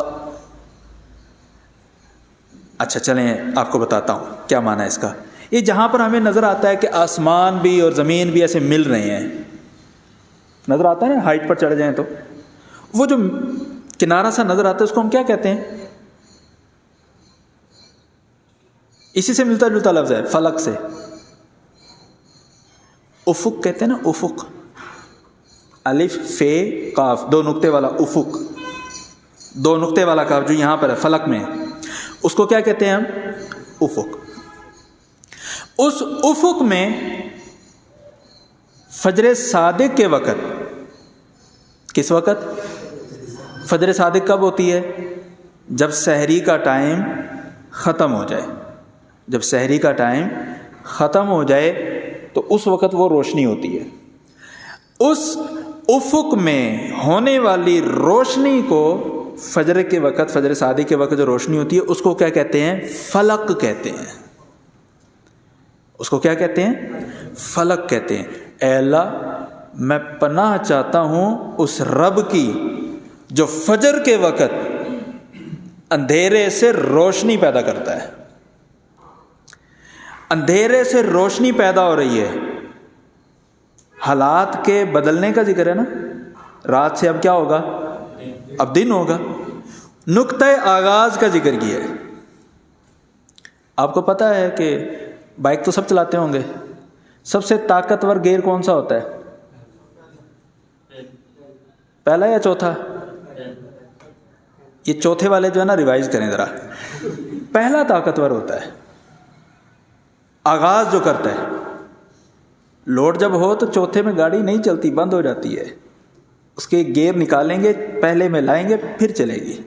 اچھا چلیں آپ کو بتاتا ہوں کیا معنی ہے اس کا۔ یہ جہاں پر ہمیں نظر آتا ہے کہ آسمان بھی اور زمین بھی ایسے مل رہے ہیں، نظر آتا ہے نا، ہائٹ پر چڑھ جائیں تو وہ جو کنارہ سا نظر آتا ہے اس کو ہم کیا کہتے ہیں؟ اسی سے ملتا جلتا لفظ ہے فلک سے، افق کہتے ہیں نا، افق، الف فے قاف، 2 نقطے والا افق، 2 نقطے والا کاف جو یہاں پر ہے فلک میں، اس کو کیا کہتے ہیں ہم؟ افق۔ اس افق میں فجر صادق کے وقت، کس وقت؟ فجر صادق کب ہوتی ہے؟ جب سحری کا ٹائم ختم ہو جائے۔ جب سحری کا ٹائم ختم ہو جائے تو اس وقت وہ روشنی ہوتی ہے۔ اس افق میں ہونے والی روشنی کو فجر کے وقت، فجر صادق کے وقت جو روشنی ہوتی ہے اس کو کیا کہتے ہیں؟ فلق کہتے ہیں۔ اس کو کیا کہتے ہیں؟ فلق کہتے ہیں۔ اے اللہ میں پناہ چاہتا ہوں اس رب کی جو فجر کے وقت اندھیرے سے روشنی پیدا کرتا ہے. اندھیرے سے روشنی پیدا ہو رہی ہے. حالات کے بدلنے کا ذکر ہے نا. رات سے اب کیا ہوگا؟ اب دن ہوگا. نقطۂ آغاز کا ذکر کیا ہے. آپ کو پتہ ہے کہ بائک تو سب چلاتے ہوں گے، سب سے طاقتور گیئر کون سا ہوتا ہے؟ پہلا یا چوتھا؟ یہ چوتھے والے جو ہے نا ریوائز کریں ذرا. پہلا طاقتور ہوتا ہے، آغاز جو کرتا ہے. لوڈ جب ہو تو چوتھے میں گاڑی نہیں چلتی، بند ہو جاتی ہے. اس کے گیئر نکالیں گے، پہلے میں لائیں گے، پھر چلے گی.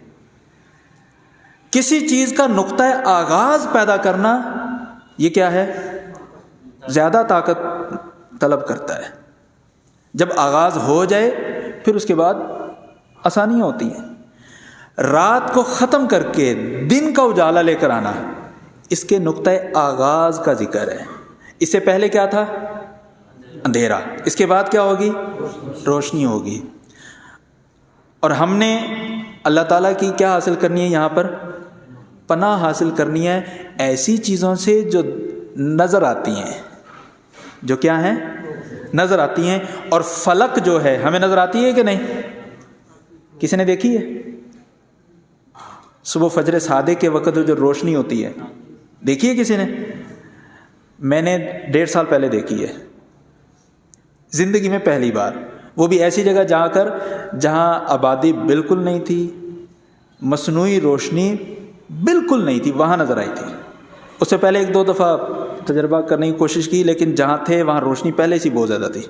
کسی چیز کا نقطۂ آغاز پیدا کرنا یہ کیا ہے؟ زیادہ طاقت طلب کرتا ہے. جب آغاز ہو جائے پھر اس کے بعد آسانیاں ہوتی ہیں. رات کو ختم کر کے دن کا اجالا لے کر آنا، اس کے نقطۂ آغاز کا ذکر ہے. اس سے پہلے کیا تھا؟ اندھیرا. اس کے بعد کیا ہوگی؟ روشنی ہوگی. اور ہم نے اللہ تعالیٰ کی کیا حاصل کرنی ہے یہاں پر؟ پناہ حاصل کرنی ہے ایسی چیزوں سے جو نظر آتی ہیں. جو کیا ہیں؟ نظر آتی ہیں. اور فلک جو ہے ہمیں نظر آتی ہے کہ نہیں؟ کسی نے دیکھی ہے؟ صبح فجر صادق کے وقت جو روشنی ہوتی ہے، دیکھی ہے کسی نے؟ میں نے 1.5 سال پہلے دیکھی ہے، زندگی میں پہلی بار. وہ بھی ایسی جگہ جا کر جہاں آبادی بالکل نہیں تھی، مصنوعی روشنی بالکل نہیں تھی، وہاں نظر آئی تھی. اس سے پہلے 1-2 دفعہ تجربہ کرنے کی کوشش کی، لیکن جہاں تھے وہاں روشنی پہلے سے بہت زیادہ تھی،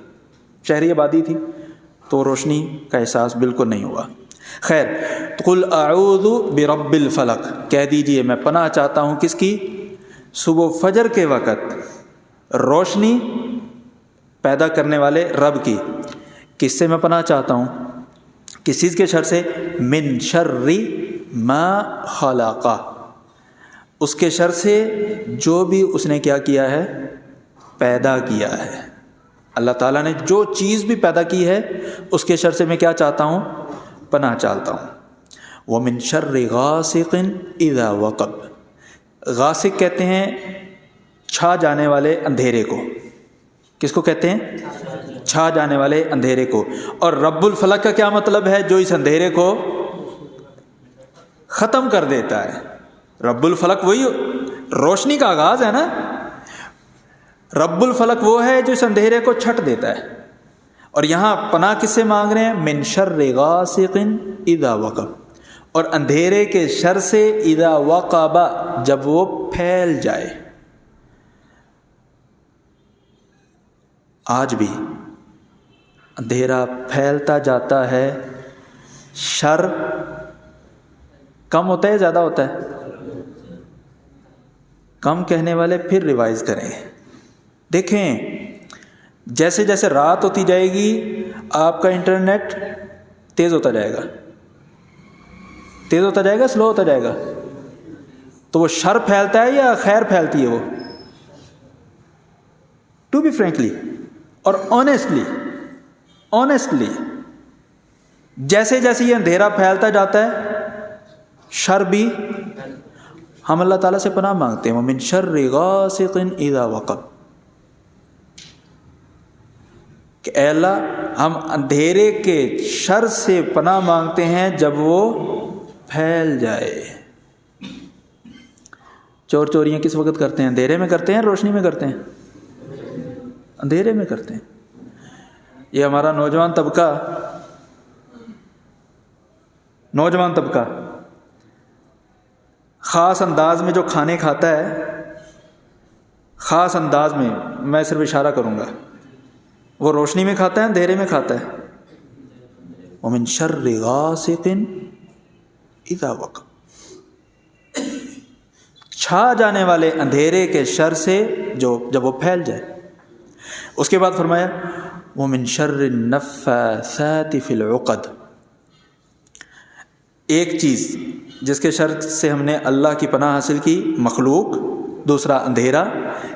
شہری آبادی تھی، تو روشنی کا احساس بالکل نہیں ہوا. خیر، قل اعوذ برب الفلق، کہہ دیجئے میں پناہ چاہتا ہوں کس کی؟ صبح فجر کے وقت روشنی پیدا کرنے والے رب کی. کس سے میں پناہ چاہتا ہوں؟ کس چیز کے شر سے؟ من شر ما خلق، اس کے شر سے جو بھی اس نے کیا ہے؟ پیدا کیا ہے. اللہ تعالیٰ نے جو چیز بھی پیدا کی ہے اس کے شر سے میں کیا چاہتا ہوں؟ پناہ چاہتا ہوں. وَمِن شَرِّ غَاسِقٍ إِذَا وَقَبَ، غاسق کہتے ہیں چھا جانے والے اندھیرے کو. کس کو کہتے ہیں؟ چھا جانے والے اندھیرے کو. اور رب الفلق کا کیا مطلب ہے؟ جو اس اندھیرے کو ختم کر دیتا ہے. رب الفلق وہی روشنی کا آغاز ہے نا. رب الفلق وہ ہے جو اس اندھیرے کو چھٹ دیتا ہے. اور یہاں پناہ کس سے مانگ رہے ہیں؟ من شر غاسق اذا وقب، اور اندھیرے کے شر سے اذا وقب، جب وہ پھیل جائے. آج بھی اندھیرا پھیلتا جاتا ہے، شر کم ہوتا ہے زیادہ ہوتا ہے؟ کم کہنے والے پھر ریوائز کریں. دیکھیں جیسے جیسے رات ہوتی جائے گی آپ کا انٹرنیٹ تیز ہوتا جائے گا. تیز ہوتا جائے گا، سلو ہوتا جائے گا. تو وہ شر پھیلتا ہے یا خیر پھیلتی ہے؟ وہ ٹو بی فرینکلی اور آنیسٹلی جیسے جیسے یہ اندھیرا پھیلتا جاتا ہے شر بھی. ہم اللہ تعالیٰ سے پناہ مانگتے ہیں وَمِن شَرِّ غَاسِقٍ إِذَا وَقَبَ، کہ اے اللہ ہم اندھیرے کے شر سے پناہ مانگتے ہیں جب وہ پھیل جائے. چور چوریاں کس وقت کرتے ہیں؟ اندھیرے میں کرتے ہیں، روشنی میں کرتے ہیں؟ اندھیرے میں کرتے ہیں. یہ ہمارا نوجوان طبقہ خاص انداز میں جو کھانے کھاتا ہے، خاص انداز میں صرف اشارہ کروں گا، وہ روشنی میں کھاتا ہے، اندھیرے میں کھاتا ہے. وَمِن شَرِّ غَاسِقٍ إِذَا وَقَبَ، چھا جانے والے اندھیرے کے شر سے جب وہ پھیل جائے. اس کے بعد فرمایا وَمِن شَرِّ النَّفَّاثَاتِ فِي الْعُقَدِ، ایک چیز جس کے شر سے ہم نے اللہ کی پناہ حاصل کی، مخلوق. دوسرا اندھیرا.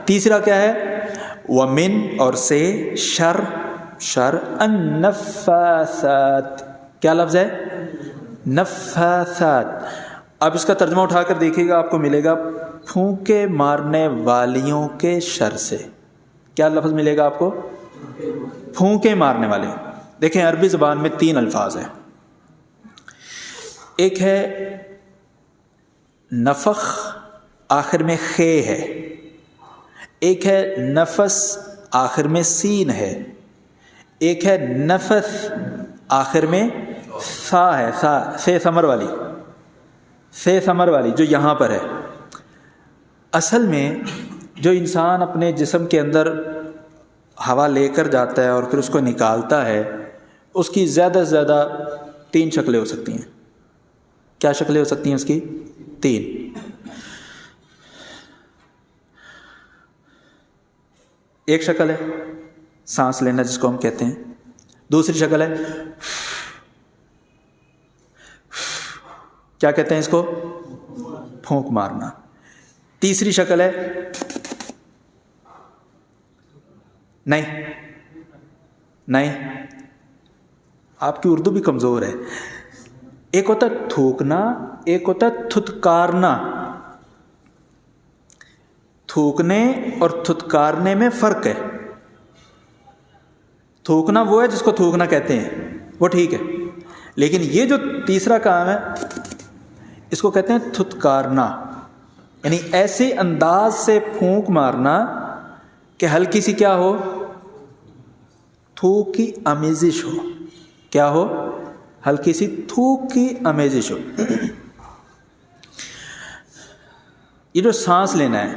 تیسرا کیا ہے؟ وَمِن، اور سے، شر شر النفاثات. کیا لفظ ہے؟ نفاثات. اب اس کا ترجمہ اٹھا کر دیکھیے گا، آپ کو ملے گا پھونکے مارنے والیوں کے شر سے. کیا لفظ ملے گا آپ کو؟ پھونکے مارنے والے. دیکھیں عربی زبان میں 3 الفاظ ہیں. ایک ہے نفخ، آخر میں خے ہے. ایک ہے نفس، آخر میں سین ہے. ایک ہے نفث، آخر میں سا ہے. سا سے ثمر والی، سے ثمر والی جو یہاں پر ہے. اصل میں جو انسان اپنے جسم کے اندر ہوا لے کر جاتا ہے اور پھر اس کو نکالتا ہے، اس کی زیادہ سے زیادہ 3 شکلیں ہو سکتی ہیں. کیا شکلیں ہو سکتی ہیں اس کی؟ 3. ایک شکل ہے سانس لینا جس کو ہم کہتے ہیں. دوسری شکل ہے کیا کہتے ہیں اس کو؟ پھونک مارنا. تیسری شکل ہے نہیں آپ کی اردو بھی کمزور ہے. ایک ہوتا ہے تھوکنا، ایک ہوتا ہے تھتکارنا. تھوکنے اور تھتکارنے میں فرق ہے. تھوکنا وہ ہے جس کو تھوکنا کہتے ہیں، وہ ٹھیک ہے. لیکن یہ جو تیسرا کام ہے اس کو کہتے ہیں تھتکارنا، یعنی ایسے انداز سے پھونک مارنا کہ ہلکی سی کیا ہو؟ تھوک کی آمیزش ہو. کیا ہو؟ ہلکی سی تھوک کی آمیزش ہو. یہ جو سانس لینا ہے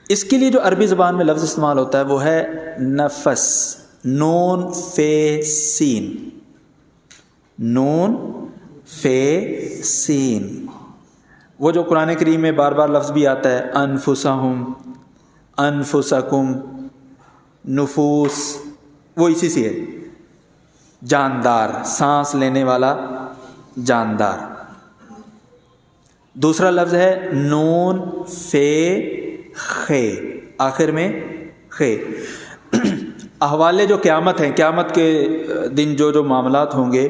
اس کے لیے جو عربی زبان میں لفظ استعمال ہوتا ہے وہ ہے نفس. نون فے سین. نون فے سین. وہ جو قرآن کریم میں بار بار لفظ بھی آتا ہے انفسہم، انفسکم، نفوس، وہ اسی سے ہے. جاندار، سانس لینے والا جاندار. دوسرا لفظ ہے نون فے خے، آخر میں خے. احوالے جو قیامت ہیں، قیامت کے دن جو معاملات ہوں گے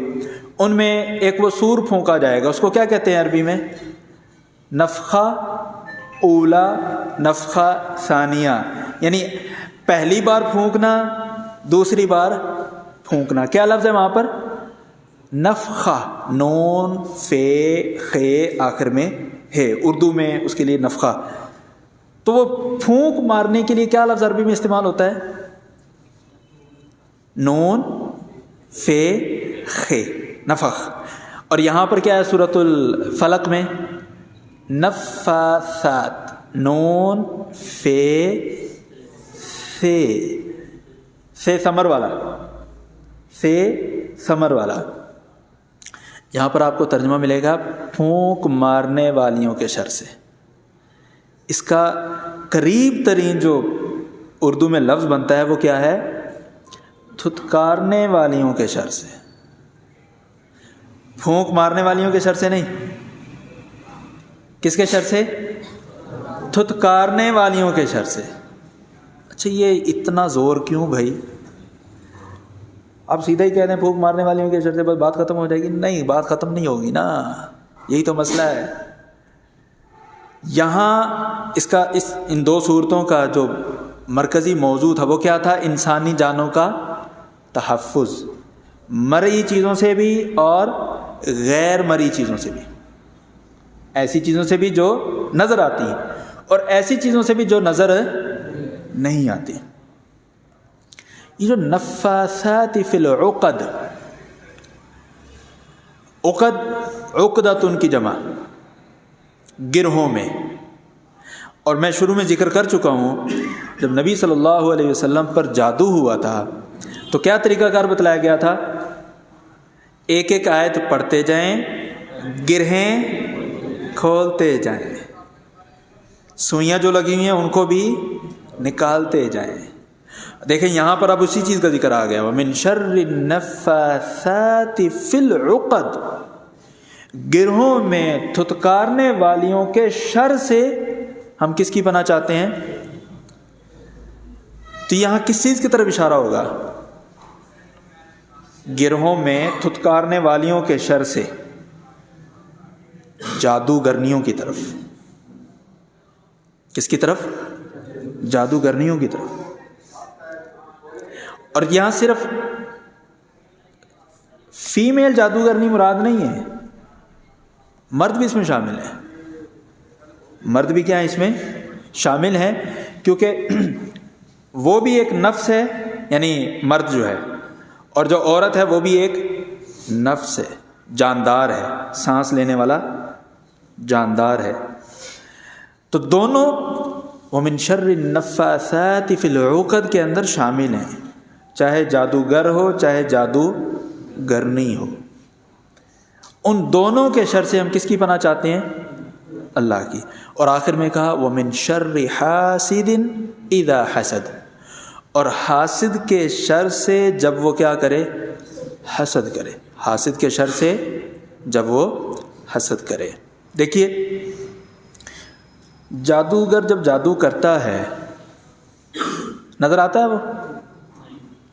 ان میں ایک وہ سور پھونکا جائے گا. اس کو کیا کہتے ہیں عربی میں؟ نفخہ اولا، نفخہ ثانیہ. یعنی پہلی بار پھونکنا، دوسری بار پھونکنا. کیا لفظ ہے وہاں پر؟ نفخہ. نون فے خے، آخر میں ہے. اردو میں اس کے لیے نفخہ. تو وہ پھونک مارنے کے لیے کیا لفظ عربی میں استعمال ہوتا ہے؟ نون فے خے، نفخ. اور یہاں پر کیا ہے سورۃ الفلق میں؟ نفاثات. نون فے سے ثمر والا، سے ثمر والا. یہاں پر آپ کو ترجمہ ملے گا پھونک مارنے والیوں کے شر سے. اس کا قریب ترین جو اردو میں لفظ بنتا ہے وہ کیا ہے؟ تھتکارنے والیوں کے شر سے. پھونک مارنے والیوں کے شر سے نہیں. کس کے شر سے؟ تھتکارنے والیوں کے شر سے. اچھا یہ اتنا زور کیوں بھائی؟ آپ سیدھا ہی کہہ دیں پھونک مارنے والیوں کے شر سے بس بات ختم ہو جائے گی. نہیں، بات ختم نہیں ہوگی نا. یہی تو مسئلہ ہے. یہاں ان 2 صورتوں کا جو مرکزی موضوع تھا وہ کیا تھا؟ انسانی جانوں کا تحفظ، مرئی چیزوں سے بھی اور غیر مرئی چیزوں سے بھی. ایسی چیزوں سے بھی جو نظر آتی ہیں اور ایسی چیزوں سے بھی جو نظر نہیں آتی. یہ جو نفاثات فی العقد، عقد عقدۃ کی جمع، گرہوں میں. اور میں شروع میں ذکر کر چکا ہوں جب نبی صلی اللہ علیہ وسلم پر جادو ہوا تھا تو کیا طریقہ کار بتلایا گیا تھا؟ ایک ایک آیت پڑھتے جائیں، گرہیں کھولتے جائیں، سوئیاں جو لگی ہوئی ہیں ان کو بھی نکالتے جائیں. دیکھیں یہاں پر اب اسی چیز کا ذکر آ گیا وَمِن شَرِّ النَّفَّاثَاتِ فِي الْعُقَدِ. گرہوں میں تھتکارنے والیوں کے شر سے ہم کس کی پناہ چاہتے ہیں؟ تو یہاں کس چیز کی طرف اشارہ ہوگا؟ گروہوں میں تھتکارنے والیوں کے شر سے جادوگرنیوں کی طرف. کس کی طرف؟ جادوگرنیوں کی طرف. اور یہاں صرف فیمیل جادوگرنی مراد نہیں ہے، مرد بھی اس میں شامل ہیں. مرد بھی کیا ہے اس میں شامل ہیں، کیونکہ وہ بھی ایک نفس ہے، یعنی مرد جو ہے، اور جو عورت ہے وہ بھی ایک نفس ہے، جاندار ہے، سانس لینے والا جاندار ہے. تو دونوں ومن شر النفاثات فی العقد کے اندر شامل ہیں، چاہے جادوگر ہو چاہے جادوگرنی ہو. ان دونوں کے شر سے ہم کس کی پناہ چاہتے ہیں؟ اللہ کی. اور آخر میں کہا ومن شر حاسد اذا حسد، اور حاسد کے شر سے جب وہ کیا کرے؟ حسد کرے. حاسد کے شر سے جب وہ حسد کرے. دیکھیے جادوگر جب جادو کرتا ہے نظر آتا ہے، وہ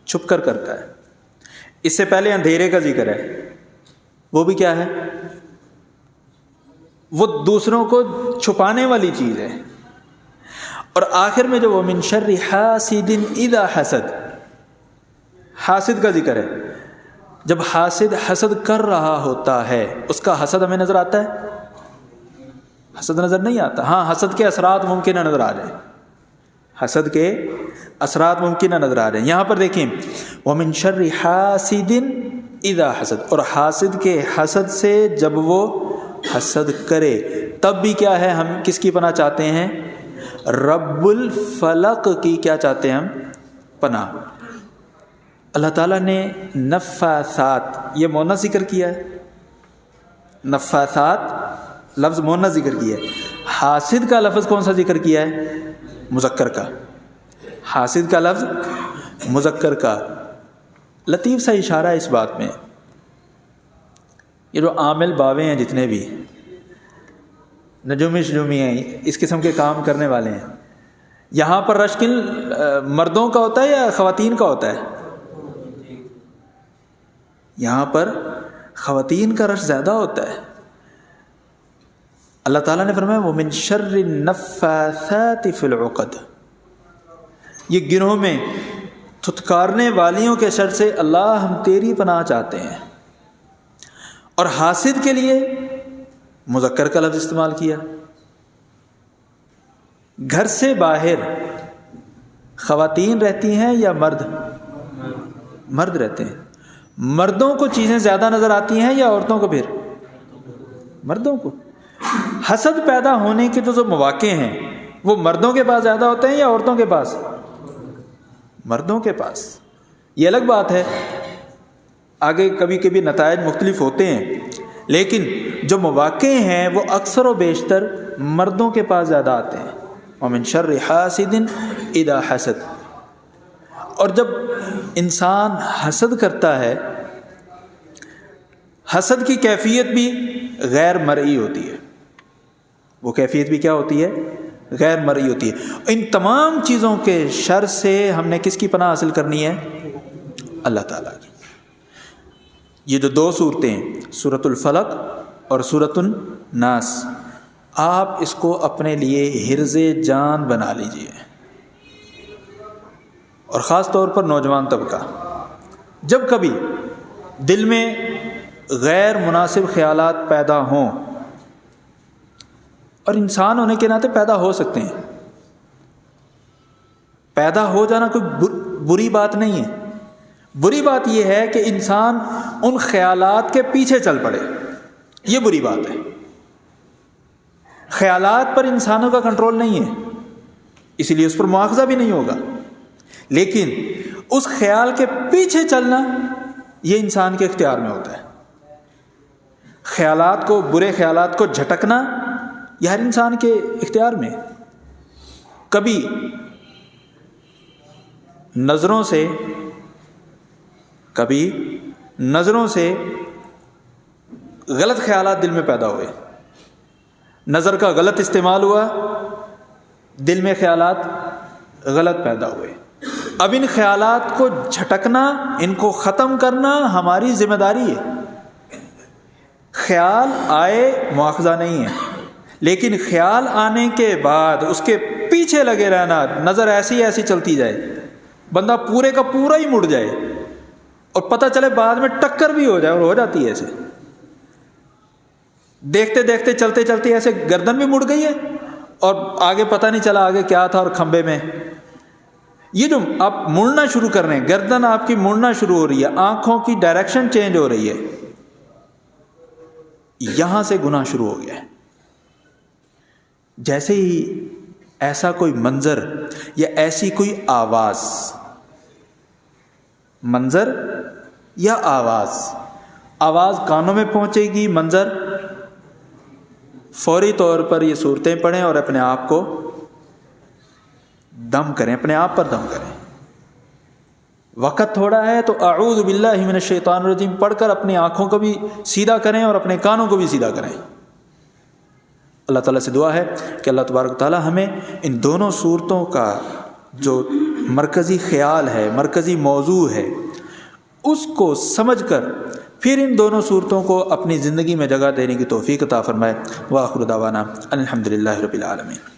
چھپ کر کرتا ہے. اس سے پہلے اندھیرے کا ذکر ہے، وہ بھی کیا ہے؟ وہ دوسروں کو چھپانے والی چیز ہے. اور آخر میں جو ومن شر حاسد اذا حسد، حاسد کا ذکر ہے. جب حاسد حسد کر رہا ہوتا ہے، اس کا حسد ہمیں نظر آتا ہے؟ حسد نظر نہیں آتا. ہاں حسد کے اثرات ممکنہ نظر آ جائیں، حسد کے اثرات ممکنہ نظر آ رہے ہیں. یہاں پر دیکھیں ومن شر حاسد اذا حسد، اور حاسد کے حسد سے جب وہ حسد کرے تب بھی کیا ہے؟ ہم کس کی پناہ چاہتے ہیں؟ رب الفلق کی کیا چاہتے ہیں ہم؟ پناہ. اللہ تعالیٰ نے نفاثات یہ مؤنث ذکر کیا ہے، نفاثات لفظ مؤنث ذکر کیا ہے. حاسد کا لفظ کون سا ذکر کیا ہے؟ مذکر کا. حاسد کا لفظ مذکر کا. لطیف سا اشارہ ہے اس بات میں. یہ جو عامل باوے ہیں جتنے بھی نجومی شجومی ہیں، اس قسم کے کام کرنے والے ہیں، یہاں پر رشکن مردوں کا ہوتا ہے یا خواتین کا ہوتا ہے؟ یہاں پر خواتین کا رش زیادہ ہوتا ہے. اللہ تعالیٰ نے فرمایا وَمِن شَرِّ النَّفَّاثَاتِ فِي الْعُقَدِ، یہ گروہ میں تھتکارنے والیوں کے شر سے اللہ ہم تیری پناہ چاہتے ہیں. اور حاسد کے لیے مذکر کا لفظ استعمال کیا. گھر سے باہر خواتین رہتی ہیں یا مرد؟ مرد رہتے ہیں. مردوں کو چیزیں زیادہ نظر آتی ہیں یا عورتوں کو؟ پھر مردوں کو. حسد پیدا ہونے کے جو مواقع ہیں وہ مردوں کے پاس زیادہ ہوتے ہیں یا عورتوں کے پاس؟ مردوں کے پاس. یہ الگ بات ہے، آگے کبھی کبھی نتائج مختلف ہوتے ہیں، لیکن جو مواقع ہیں وہ اکثر و بیشتر مردوں کے پاس زیادہ آتے ہیں. وَمِن شَرِّ حَاسِدٍ اِذَا حَسَدَ. اور جب انسان حسد کرتا ہے، حسد کی کیفیت بھی غیر مرئی ہوتی ہے. وہ کیفیت بھی کیا ہوتی ہے؟ غیر مرئی ہوتی ہے. ان تمام چیزوں کے شر سے ہم نے کس کی پناہ حاصل کرنی ہے؟ اللہ تعالیٰ کی. یہ جو دو صورتیں ہیں سورۃ الفلق اور سورۃ الناس، آپ اس کو اپنے لیے حرز جان بنا لیجئے. اور خاص طور پر نوجوان طبقہ، جب کبھی دل میں غیر مناسب خیالات پیدا ہوں، اور انسان ہونے کے ناطے پیدا ہو سکتے ہیں، پیدا ہو جانا کوئی بری بات نہیں ہے. بری بات یہ ہے کہ انسان ان خیالات کے پیچھے چل پڑے، یہ بری بات ہے. خیالات پر انسانوں کا کنٹرول نہیں ہے، اسی لیے اس پر مواخذہ بھی نہیں ہوگا. لیکن اس خیال کے پیچھے چلنا یہ انسان کے اختیار میں ہوتا ہے. خیالات کو، برے خیالات کو جھٹکنا یہ ہر انسان کے اختیار میں. کبھی نظروں سے غلط خیالات دل میں پیدا ہوئے، نظر کا غلط استعمال ہوا، دل میں خیالات غلط پیدا ہوئے. اب ان خیالات کو جھٹکنا، ان کو ختم کرنا ہماری ذمہ داری ہے۔ خیال آئے مواخذہ نہیں ہے، لیکن خیال آنے کے بعد اس کے پیچھے لگے رہنا، نظر ایسی ایسی چلتی جائے، بندہ پورے کا پورا ہی مڑ جائے اور پتہ چلے بعد میں ٹکر بھی ہو جائے، اور ہو جاتی ہے ایسے، دیکھتے دیکھتے چلتے چلتے ایسے گردن بھی مڑ گئی ہے اور آگے پتہ نہیں چلا آگے کیا تھا، اور کھمبے میں یہ جو آپ مڑنا شروع کر رہے ہیں، گردن آپ کی مڑنا شروع ہو رہی ہے، آنکھوں کی ڈائریکشن چینج ہو رہی ہے، یہاں سے گناہ شروع ہو گیا ہے۔ جیسے ہی ایسا کوئی منظر یا ایسی کوئی آواز، منظر یا آواز کانوں میں پہنچے گی، منظر، فوری طور پر یہ صورتیں پڑھیں اور اپنے آپ کو دم کریں، اپنے آپ پر دم کریں۔ وقت تھوڑا ہے تو اعوذ باللہ من الشیطان الرجیم پڑھ کر اپنی آنکھوں کو بھی سیدھا کریں اور اپنے کانوں کو بھی سیدھا کریں۔ اللہ تعالیٰ سے دعا ہے کہ اللہ تبارک و تعالیٰ ہمیں ان دونوں صورتوں کا جو مرکزی خیال ہے، مرکزی موضوع ہے، اس کو سمجھ کر پھر ان دونوں صورتوں کو اپنی زندگی میں جگہ دینے کی توفیق عطا فرمائے۔ وآخر دعوانا الحمدللہ رب العالمین۔